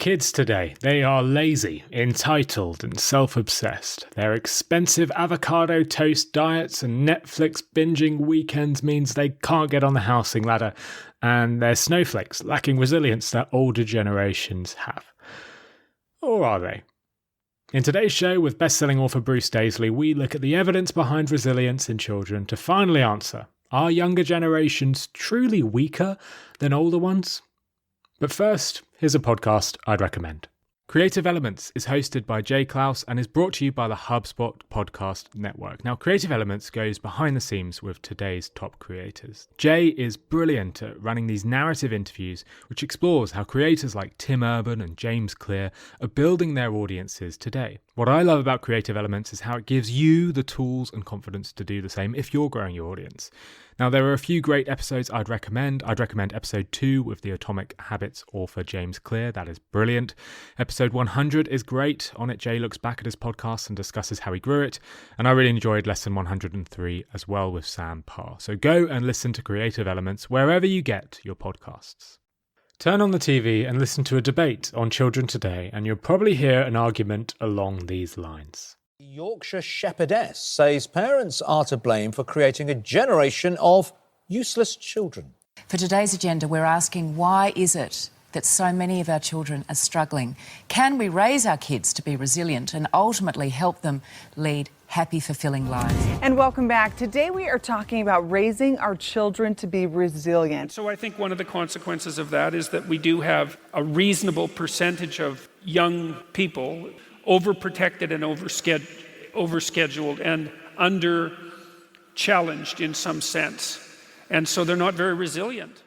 Kids today, they are lazy, entitled and self-obsessed. Their expensive avocado toast diets and Netflix binging weekends means they can't get on the housing ladder, and they're snowflakes, lacking resilience that older generations have. Or are they? In today's show with best-selling author Bruce Daisley, we look at the evidence behind resilience in children to finally answer, are younger generations truly weaker than older ones? But first, here's a podcast I'd recommend. Creative Elements is hosted by Jay Klaus and is brought to you by the HubSpot podcast network. Now, Creative Elements goes behind the scenes with today's top creators. Jay is brilliant at running these narrative interviews, which explores how creators like Tim Urban and James Clear are building their audiences today. What I love about Creative Elements is how it gives you the tools and confidence to do the same if you're growing your audience. Now, there are a few great episodes I'd recommend. I'd recommend episode 2 with the Atomic Habits author James Clear. That is brilliant. Episode 100 is great. On it, Jay looks back at his podcast and discusses how he grew it. And I really enjoyed lesson 103 as well with Sam Parr. So go and listen to Creative Elements wherever you get your podcasts. Turn on the TV and listen to a debate on children today, and you'll probably hear an argument along these lines. Yorkshire shepherdess says parents are to blame for creating a generation of useless children. For today's agenda, we're asking, why is it that so many of our children are struggling? Can we raise our kids to be resilient and ultimately help them lead happy, fulfilling lives? And welcome back. Today we are talking about raising our children to be resilient. So I think one of the consequences of that is that we do have a reasonable percentage of young people overprotected and overscheduled and under-challenged in some sense. And so they're not very resilient.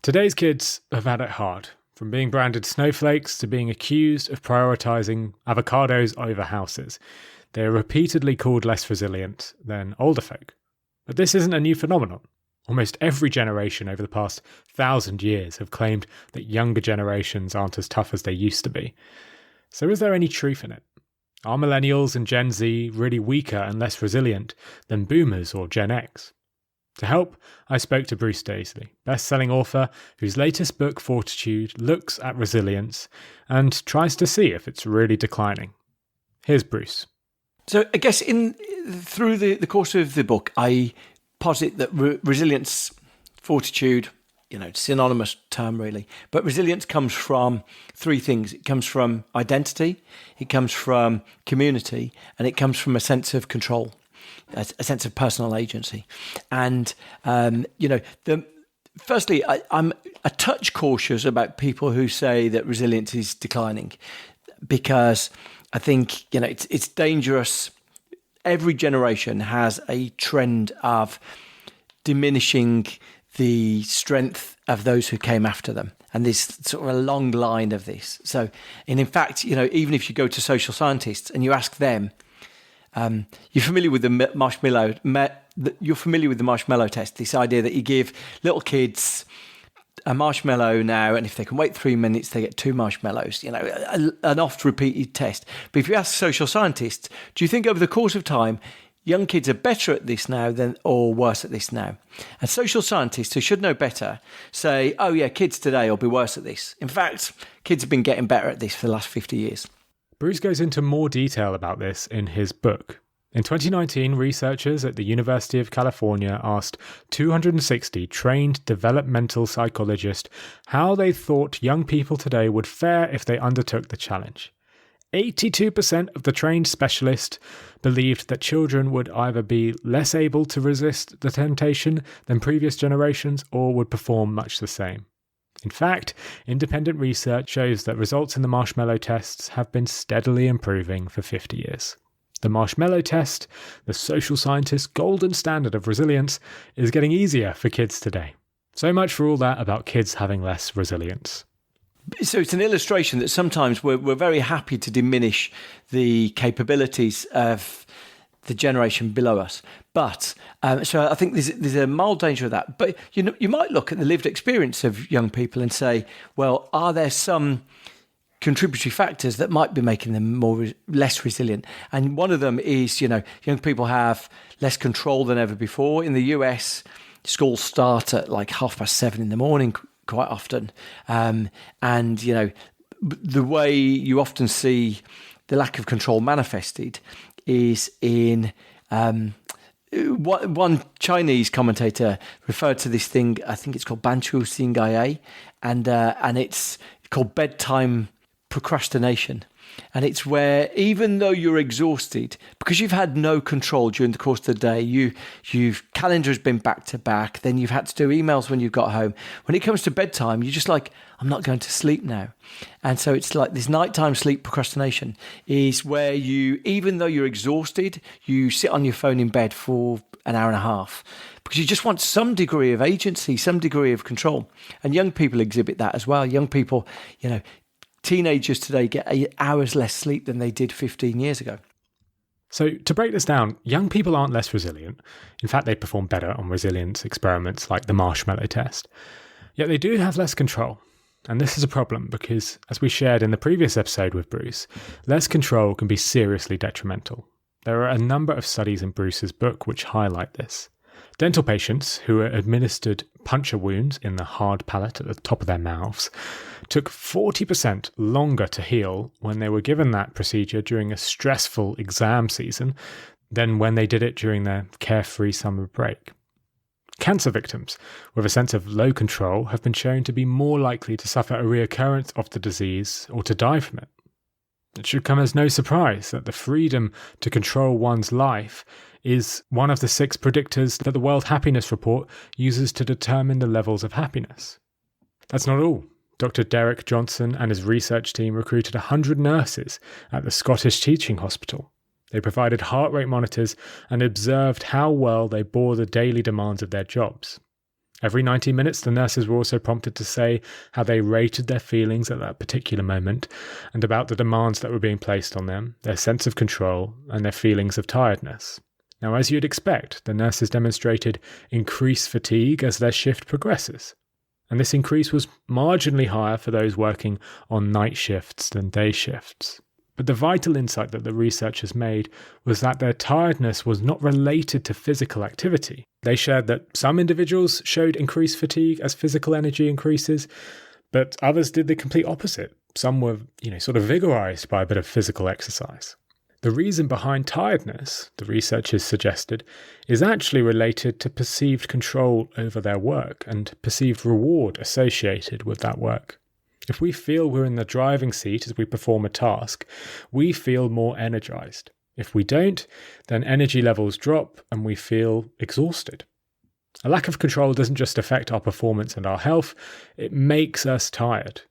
Today's kids have had it hard, from being branded snowflakes to being accused of prioritising avocados over houses. They are repeatedly called less resilient than older folk. But this isn't a new phenomenon. Almost every generation over the past 1,000 years have claimed that younger generations aren't as tough as they used to be. So is there any truth in it? Are millennials and Gen Z really weaker and less resilient than boomers or Gen X? To help, I spoke to Bruce Daisley, best-selling author whose latest book, Fortitude, looks at resilience and tries to see if it's really declining. Here's Bruce. So I guess through the course of the book, I posit that resilience, fortitude, synonymous term really, but resilience comes from three things. It comes from identity, it comes from community, and it comes from a sense of control, a sense of personal agency. And, firstly, I'm a touch cautious about people who say that resilience is declining, because I think, it's dangerous. Every generation has a trend of diminishing the strength of those who came after them. And there's sort of a long line of this. So, and in fact, even if you go to social scientists and you ask them, you're familiar with the marshmallow, you're familiar with the marshmallow test, this idea that you give little kids a marshmallow now, and if they can wait 3 minutes, they get 2 marshmallows, an oft-repeated test. But if you ask social scientists, do you think over the course of time, young kids are better at this now or worse at this now? And social scientists who should know better say, oh yeah, kids today will be worse at this. In fact, kids have been getting better at this for the last 50 years. Bruce goes into more detail about this in his book. In 2019, researchers at the University of California asked 260 trained developmental psychologists how they thought young people today would fare if they undertook the challenge. 82% of the trained specialists believed that children would either be less able to resist the temptation than previous generations or would perform much the same. In fact, independent research shows that results in the marshmallow tests have been steadily improving for 50 years. The marshmallow test, the social scientists' golden standard of resilience, is getting easier for kids today. So much for all that about kids having less resilience. So it's an illustration that sometimes we're very happy to diminish the capabilities of the generation below us. But so I think there's a mild danger of that. But you might look at the lived experience of young people and say, well, are there some contributory factors that might be making them less resilient? And one of them is, young people have less control than ever before. In the US, schools start at like 7:30 in the morning quite often. And, the way you often see the lack of control manifested is in one Chinese commentator referred to this thing. I think it's called Banchu Xingaya, and it's called bedtime procrastination. And it's where, even though you're exhausted, because you've had no control during the course of the day, you've calendar has been back to back, then you've had to do emails when you've got home. When it comes to bedtime, you're just like, I'm not going to sleep now. And so it's like this nighttime sleep procrastination is where you, even though you're exhausted, you sit on your phone in bed for an hour and a half because you just want some degree of agency, some degree of control. And young people exhibit that as well. Young people, teenagers today get 8 hours less sleep than they did 15 years ago. So to break this down, young people aren't less resilient. In fact, they perform better on resilience experiments like the marshmallow test. Yet they do have less control. And this is a problem because, as we shared in the previous episode with Bruce, less control can be seriously detrimental. There are a number of studies in Bruce's book which highlight this. Dental patients who were administered puncture wounds in the hard palate at the top of their mouths took 40% longer to heal when they were given that procedure during a stressful exam season than when they did it during their carefree summer break. Cancer victims with a sense of low control have been shown to be more likely to suffer a reoccurrence of the disease or to die from it. It should come as no surprise that the freedom to control one's life is one of the 6 predictors that the World Happiness Report uses to determine the levels of happiness. That's not all. Dr. Derek Johnson and his research team recruited 100 nurses at the Scottish Teaching Hospital. They provided heart rate monitors and observed how well they bore the daily demands of their jobs. Every 90 minutes, the nurses were also prompted to say how they rated their feelings at that particular moment and about the demands that were being placed on them, their sense of control, and their feelings of tiredness. Now, as you'd expect, the nurses demonstrated increased fatigue as their shift progresses. And this increase was marginally higher for those working on night shifts than day shifts. But the vital insight that the researchers made was that their tiredness was not related to physical activity. They shared that some individuals showed increased fatigue as physical energy increases, but others did the complete opposite. Some were, sort of vigorized by a bit of physical exercise. The reason behind tiredness, the researchers suggested, is actually related to perceived control over their work and perceived reward associated with that work. If we feel we're in the driving seat as we perform a task, we feel more energized. If we don't, then energy levels drop and we feel exhausted. A lack of control doesn't just affect our performance and our health, it makes us tired.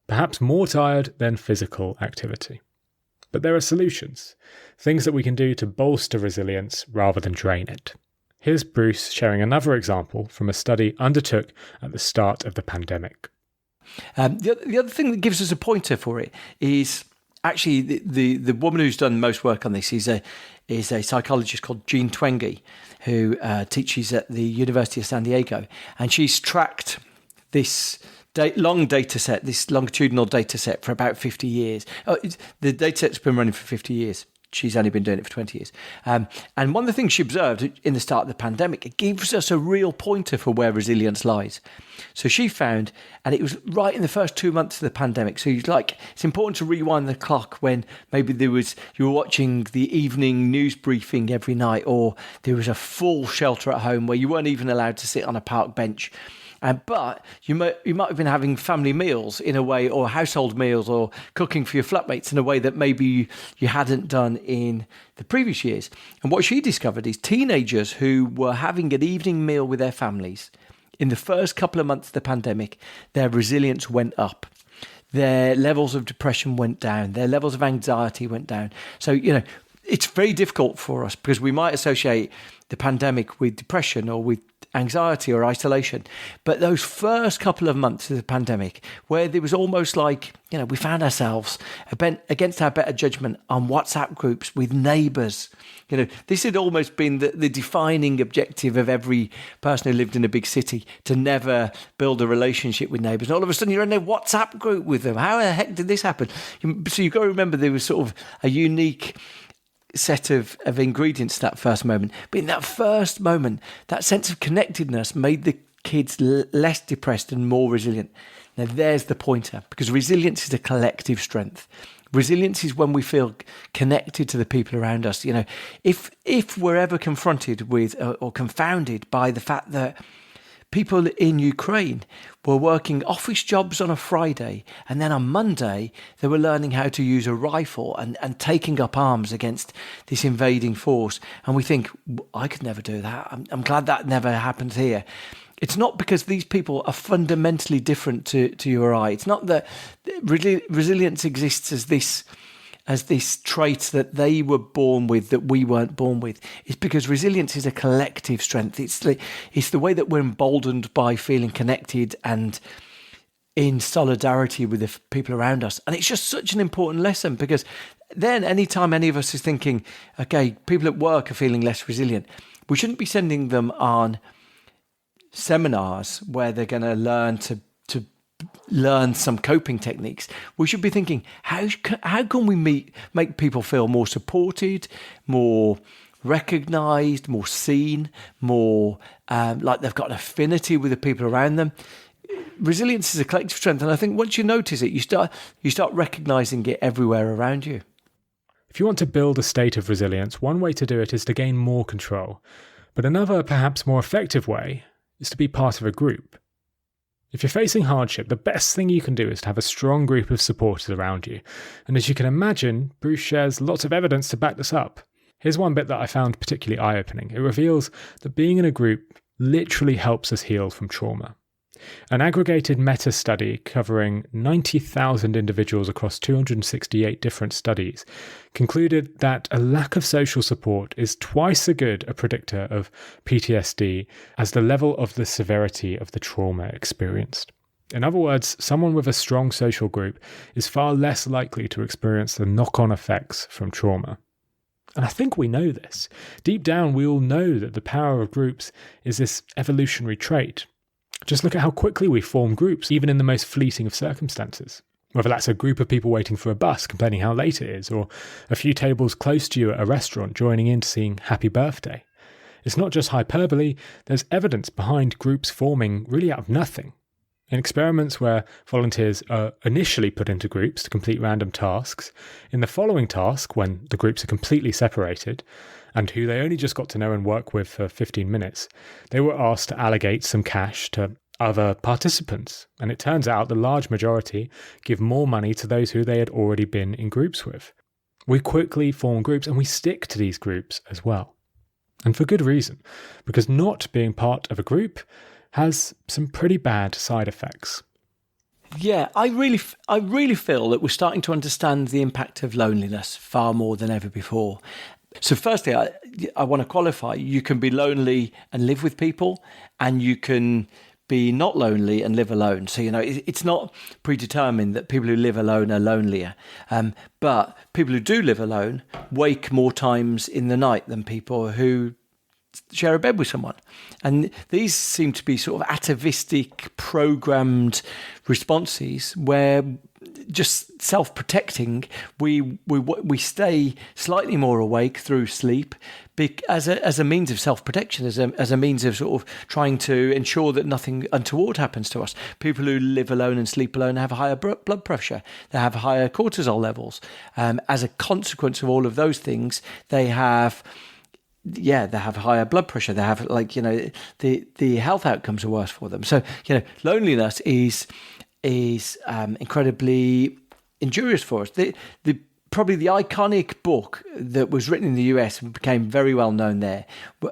Perhaps more tired than physical activity. But there are solutions, things that we can do to bolster resilience rather than drain it. Here's Bruce sharing another example from a study undertook at the start of the pandemic. The other thing that gives us a pointer for it is actually the woman who's done most work on this is a psychologist called Jean Twenge, who teaches at the University of San Diego, and she's tracked this long data set, this longitudinal data set for about 50 years. The data set's been running for 50 years. She's only been doing it for 20 years. And one of the things she observed in the start of the pandemic, it gives us a real pointer for where resilience lies. So she found, and it was right in the first 2 months of the pandemic. So it's important to rewind the clock when maybe you were watching the evening news briefing every night, or there was a full shelter at home where you weren't even allowed to sit on a park bench. But you might have been having family meals in a way, or household meals, or cooking for your flatmates in a way that maybe you hadn't done in the previous years. And what she discovered is teenagers who were having an evening meal with their families, in the first couple of months of the pandemic, their resilience went up. Their levels of depression went down. Their levels of anxiety went down. So, it's very difficult for us because we might associate the pandemic with depression or with anxiety or isolation. But those first couple of months of the pandemic, where there was almost like, we found ourselves against our better judgment on WhatsApp groups with neighbours. This had almost been the defining objective of every person who lived in a big city, to never build a relationship with neighbours. And all of a sudden you're in a WhatsApp group with them. How the heck did this happen? So you've got to remember there was sort of a unique set of ingredients that first moment. But in that first moment, that sense of connectedness made the kids less depressed and more resilient. Now, there's the pointer, because resilience is a collective strength. Resilience is when we feel connected to the people around us. You know, if we're ever confronted with or confounded by the fact that people in Ukraine were working office jobs on a Friday, and then on Monday they were learning how to use a rifle and taking up arms against this invading force, and we think, I could never do that. I'm glad that never happened here. It's not because these people are fundamentally different to you or I. It's not that resilience exists as this trait that they were born with that we weren't born with. It's because resilience is a collective strength. It's the way that we're emboldened by feeling connected and in solidarity with the people around us. And it's just such an important lesson, because then anytime any of us is thinking, okay, people at work are feeling less resilient, we shouldn't be sending them on seminars where they're going to learn some coping techniques. We should be thinking, how can we make people feel more supported, more recognised, more seen, more like they've got an affinity with the people around them. Resilience is a collective strength, and I think once you notice it, you start recognising it everywhere around you. If you want to build a state of resilience, one way to do it is to gain more control. But another, perhaps more effective way, is to be part of a group. If you're facing hardship, the best thing you can do is to have a strong group of supporters around you. And as you can imagine, Bruce shares lots of evidence to back this up. Here's one bit that I found particularly eye-opening. It reveals that being in a group literally helps us heal from trauma. An aggregated meta-study covering 90,000 individuals across 268 different studies concluded that a lack of social support is twice as good a predictor of PTSD as the level of the severity of the trauma experienced. In other words, someone with a strong social group is far less likely to experience the knock-on effects from trauma. And I think we know this. Deep down, we all know that the power of groups is this evolutionary trait. Just look at how quickly we form groups, even in the most fleeting of circumstances. Whether that's a group of people waiting for a bus, complaining how late it is, or a few tables close to you at a restaurant joining in to sing happy birthday. It's not just hyperbole, there's evidence behind groups forming really out of nothing. In experiments where volunteers are initially put into groups to complete random tasks, in the following task, when the groups are completely separated, and who they only just got to know and work with for 15 minutes, they were asked to allocate some cash to other participants. And it turns out the large majority give more money to those who they had already been in groups with. We quickly form groups and we stick to these groups as well. And for good reason, because not being part of a group has some pretty bad side effects. Yeah, I really feel that we're starting to understand the impact of loneliness far more than ever before. So firstly, I want to qualify, you can be lonely and live with people, and you can be not lonely and live alone. So, it's not predetermined that people who live alone are lonelier. But people who do live alone wake more times in the night than people who share a bed with someone. And these seem to be sort of atavistic, programmed responses where just self-protecting, we stay slightly more awake through sleep as a means of self-protection, as a means of sort of trying to ensure that nothing untoward happens to us. People who live alone and sleep alone have higher blood pressure. They have higher cortisol levels. As a consequence of all of those things, they have higher blood pressure. They have the health outcomes are worse for them. So, loneliness is incredibly injurious for us. Probably the iconic book that was written in the US and became very well known there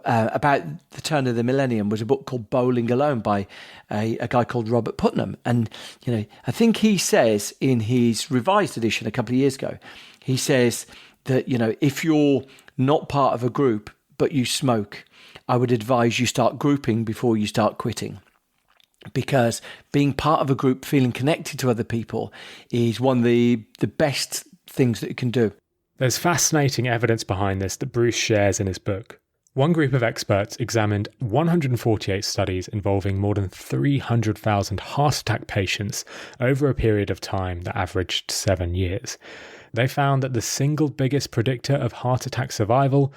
about the turn of the millennium was a book called Bowling Alone by a guy called Robert Putnam. And, I think he says in his revised edition a couple of years ago, he says that, if you're not part of a group, but you smoke, I would advise you start grouping before you start quitting. Because being part of a group, feeling connected to other people is one of the best things that you can do. There's fascinating evidence behind this that Bruce shares in his book. One group of experts examined 148 studies involving more than 300,000 heart attack patients over a period of time that averaged 7 years. They found that the single biggest predictor of heart attack survival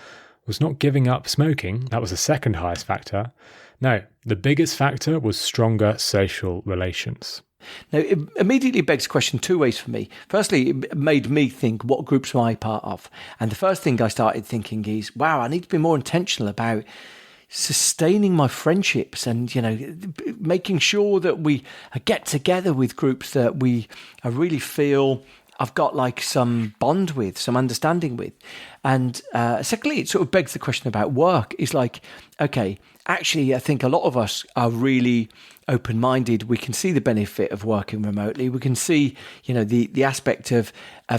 was not giving up smoking. That was the second highest factor. No, the biggest factor was stronger social relations. Now, it immediately begs the question two ways for me. Firstly, it made me think, what groups am I part of? And the first thing I started thinking is, wow, I need to be more intentional about sustaining my friendships and, making sure that we get together with groups that I really feel I've got like some bond with, some understanding with. And secondly, it sort of begs the question about work. It's like, okay, actually, I think a lot of us are really open-minded. We can see the benefit of working remotely. We can see, the aspect of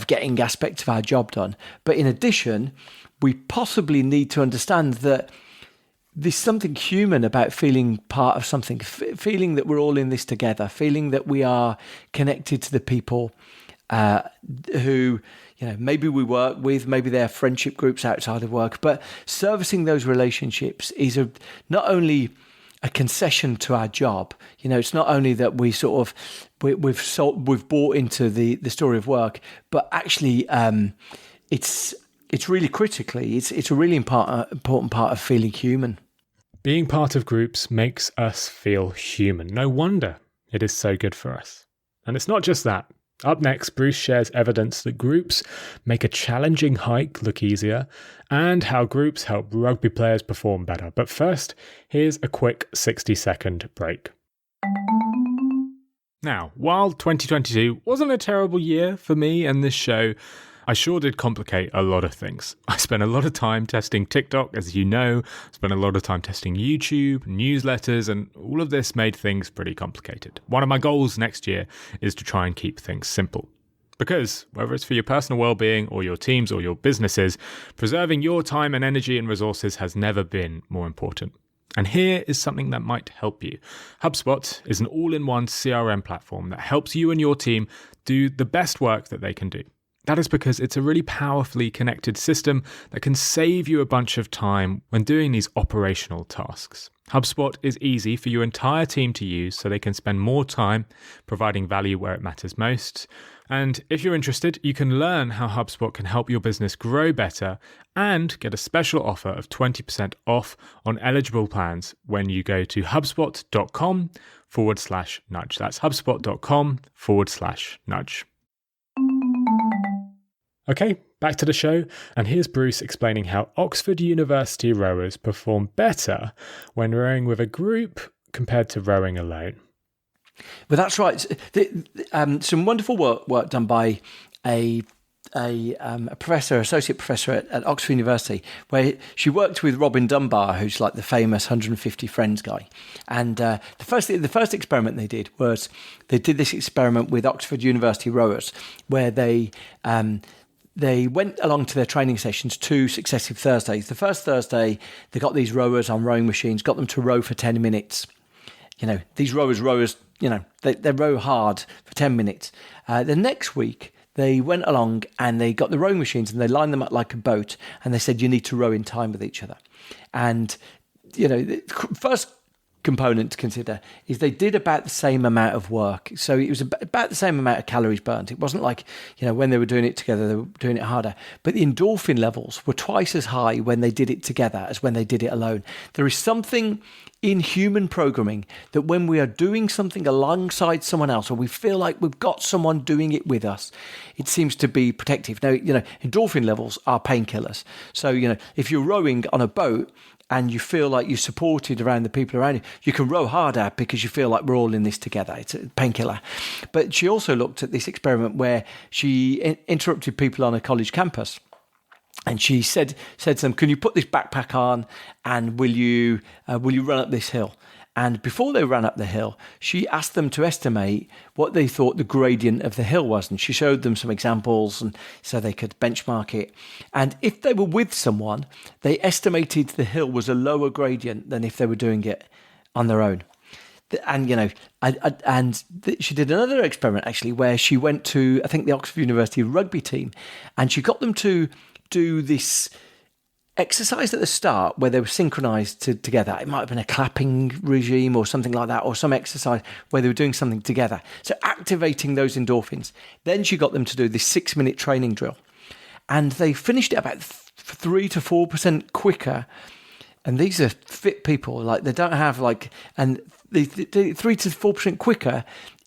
getting aspects of our job done. But in addition, we possibly need to understand that there's something human about feeling part of something, feeling that we're all in this together, feeling that we are connected to the people who, maybe we work with, maybe they're friendship groups outside of work, but servicing those relationships is not only a concession to our job. It's not only that we sort of we've bought into the story of work, but actually it's really critically it's a really important part of feeling human. Being part of groups makes us feel human. No wonder it is so good for us. And it's not just that. Up next, Bruce shares evidence that groups make a challenging hike look easier and how groups help rugby players perform better. But first, here's a quick 60-second break. Now, while 2022 wasn't a terrible year for me and this show, I sure did complicate a lot of things. I spent a lot of time testing TikTok, as you know, spent a lot of time testing YouTube, newsletters, and all of this made things pretty complicated. One of my goals next year is to try and keep things simple. Because, whether it's for your personal well-being or your teams or your businesses, preserving your time and energy and resources has never been more important. And here is something that might help you. HubSpot is an all-in-one CRM platform that helps you and your team do the best work that they can do. That is because it's a really powerfully connected system that can save you a bunch of time when doing these operational tasks. HubSpot is easy for your entire team to use so they can spend more time providing value where it matters most. And if you're interested, you can learn how HubSpot can help your business grow better and get a special offer of 20% off on eligible plans when you go to hubspot.com/nudge. That's hubspot.com/nudge. Okay, back to the show, and here's Bruce explaining how Oxford University rowers perform better when rowing with a group compared to rowing alone. Well, that's right. Some wonderful work done by a professor, associate professor at Oxford University, where she worked with Robin Dunbar, who's like the famous 150 Friends guy. And the first experiment they did was they did this experiment with Oxford University rowers, where they went along to their training sessions 2 successive Thursdays. The first Thursday, they got these rowers on rowing machines, got them to row for 10 minutes. These rowers, they row hard for 10 minutes. The next week, they went along and they got the rowing machines and they lined them up like a boat and they said, you need to row in time with each other. And, the first component to consider is they did about the same amount of work. So it was about the same amount of calories burnt. It wasn't like, when they were doing it together, they were doing it harder. But the endorphin levels were twice as high when they did it together as when they did it alone. There is something in human programming that when we are doing something alongside someone else, or we feel like we've got someone doing it with us, it seems to be protective. Now, endorphin levels are painkillers. So, if you're rowing on a boat and you feel like you're supported around the people around you, you can row harder because you feel like we're all in this together. It's a painkiller. But she also looked at this experiment where she interrupted people on a college campus. And she said to them, can you put this backpack on and will you run up this hill? And before they ran up the hill, she asked them to estimate what they thought the gradient of the hill was. And she showed them some examples and so they could benchmark it. And if they were with someone, they estimated the hill was a lower gradient than if they were doing it on their own. And, she did another experiment, actually, where she went to, I think, the Oxford University rugby team, and she got them to do this exercise at the start where they were synchronized together. It might have been a clapping regime or something like that, or some exercise where they were doing something together. So activating those endorphins. Then she got them to do this 6-minute training drill. And they finished it about 3 to 4% quicker. And these are fit people, like they don't have and they 3 to 4% quicker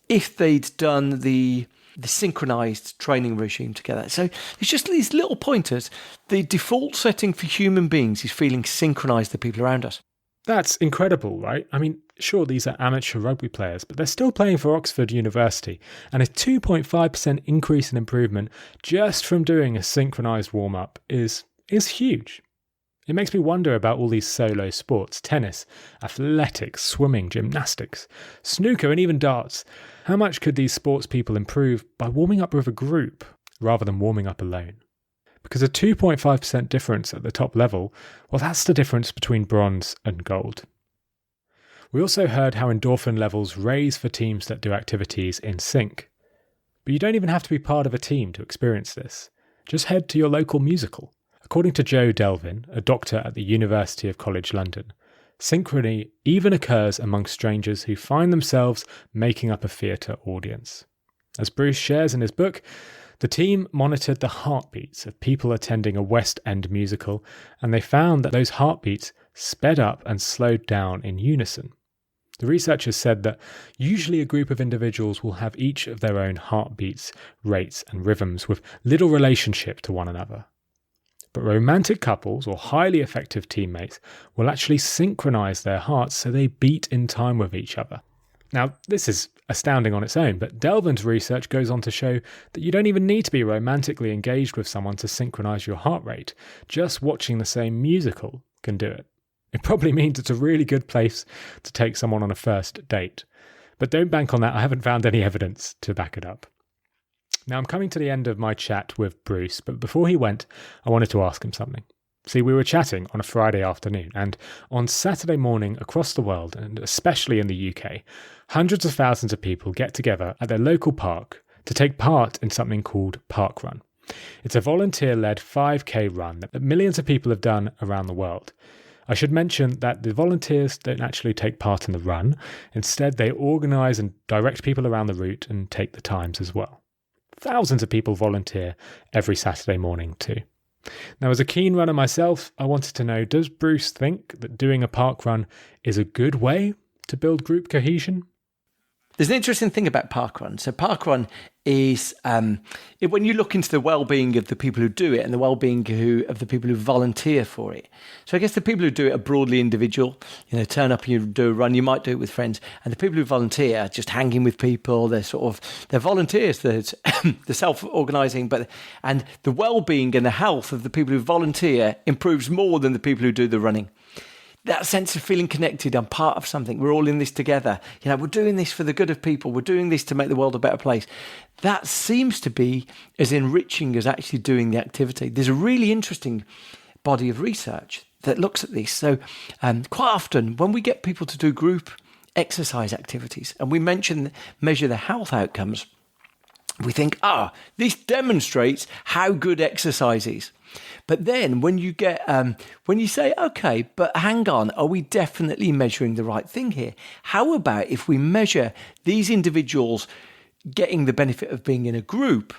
if they'd done the synchronized training regime together. So it's just these little pointers. The default setting for human beings is feeling synchronized to people around us. That's incredible, right? I mean, sure, these are amateur rugby players, but they're still playing for Oxford University, and a 2.5% increase in improvement just from doing a synchronised warm-up is huge. It makes me wonder about all these solo sports: tennis, athletics, swimming, gymnastics, snooker, and even darts. How much could these sports people improve by warming up with a group rather than warming up alone? Because a 2.5% difference at the top level, well, that's the difference between bronze and gold. We also heard how endorphin levels raise for teams that do activities in sync. But you don't even have to be part of a team to experience this. Just head to your local musical. According to Joe Delvin, a doctor at the University of College London, synchrony even occurs among strangers who find themselves making up a theatre audience. As Bruce shares in his book, the team monitored the heartbeats of people attending a West End musical, and they found that those heartbeats sped up and slowed down in unison. The researchers said that usually a group of individuals will have each of their own heartbeats, rates, and rhythms with little relationship to one another. But romantic couples or highly effective teammates will actually synchronize their hearts so they beat in time with each other. Now, this is astounding on its own, but Delvin's research goes on to show that you don't even need to be romantically engaged with someone to synchronize your heart rate. Just watching the same musical can do it. It probably means it's a really good place to take someone on a first date. But don't bank on that. I haven't found any evidence to back it up. Now, I'm coming to the end of my chat with Bruce, but before he went, I wanted to ask him something. See, we were chatting on a Friday afternoon, and on Saturday morning across the world, and especially in the UK, hundreds of thousands of people get together at their local park to take part in something called Park Run. It's a volunteer-led 5K run that millions of people have done around the world. I should mention that the volunteers don't actually take part in the run. Instead, they organise and direct people around the route and take the times as well. Thousands of people volunteer every Saturday morning too. Now, as a keen runner myself, I wanted to know, does Bruce think that doing a park run is a good way to build group cohesion? There's an interesting thing about parkrun. So parkrun is when you look into the well-being of the people who do it and the well-being of the people who volunteer for it. So I guess the people who do it are broadly individual. Turn up and you do a run. You might do it with friends. And the people who volunteer are just hanging with people. They're volunteers. They're self-organising. And the well-being and the health of the people who volunteer improves more than the people who do the running. That sense of feeling connected, I'm part of something, we're all in this together. We're doing this for the good of people, we're doing this to make the world a better place. That seems to be as enriching as actually doing the activity. There's a really interesting body of research that looks at this. So quite often when we get people to do group exercise activities and we measure the health outcomes, we think, this demonstrates how good exercise is. But then when you say, okay, but hang on, are we definitely measuring the right thing here? How about if we measure these individuals getting the benefit of being in a group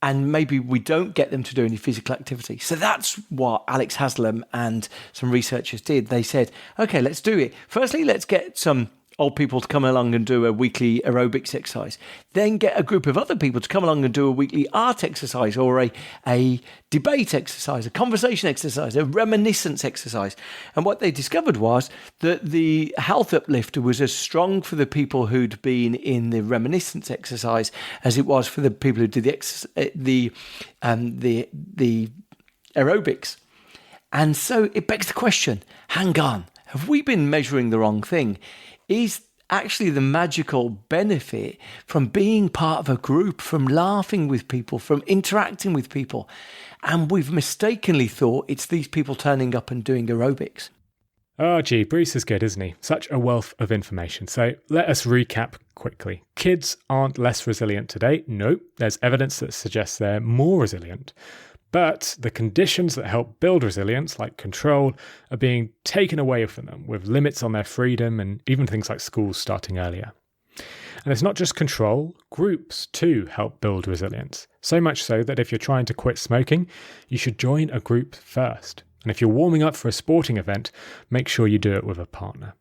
and maybe we don't get them to do any physical activity? So that's what Alex Haslam and some researchers did. They said, okay, let's do it. Firstly, let's get some old people to come along and do a weekly aerobics exercise. Then get a group of other people to come along and do a weekly art exercise or a debate exercise, a conversation exercise, a reminiscence exercise. And what they discovered was that the health uplift was as strong for the people who'd been in the reminiscence exercise as it was for the people who did the aerobics. And so it begs the question, hang on, have we been measuring the wrong thing? Is actually the magical benefit from being part of a group, from laughing with people, from interacting with people. And we've mistakenly thought it's these people turning up and doing aerobics. Oh, gee, Bruce is good, isn't he? Such a wealth of information. So let us recap quickly. Kids aren't less resilient today. Nope, there's evidence that suggests they're more resilient. But the conditions that help build resilience, like control, are being taken away from them, with limits on their freedom and even things like schools starting earlier. And it's not just control, groups too help build resilience. So much so that if you're trying to quit smoking, you should join a group first. And if you're warming up for a sporting event, make sure you do it with a partner.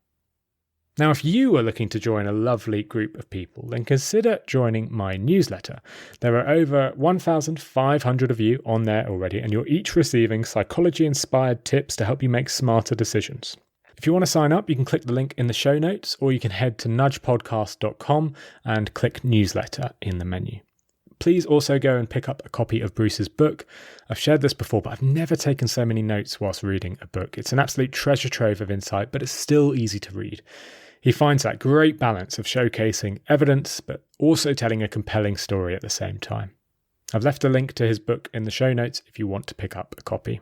Now, if you are looking to join a lovely group of people, then consider joining my newsletter. There are over 1,500 of you on there already, and you're each receiving psychology-inspired tips to help you make smarter decisions. If you want to sign up, you can click the link in the show notes, or you can head to nudgepodcast.com and click newsletter in the menu. Please also go and pick up a copy of Bruce's book. I've shared this before, but I've never taken so many notes whilst reading a book. It's an absolute treasure trove of insight, but it's still easy to read. He finds that great balance of showcasing evidence, but also telling a compelling story at the same time. I've left a link to his book in the show notes if you want to pick up a copy.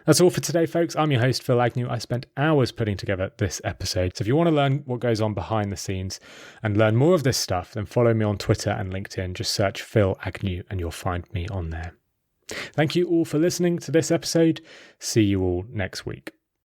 That's all for today, folks. I'm your host, Phill Agnew. I spent hours putting together this episode. So if you want to learn what goes on behind the scenes and learn more of this stuff, then follow me on Twitter and LinkedIn. Just search Phill Agnew and you'll find me on there. Thank you all for listening to this episode. See you all next week.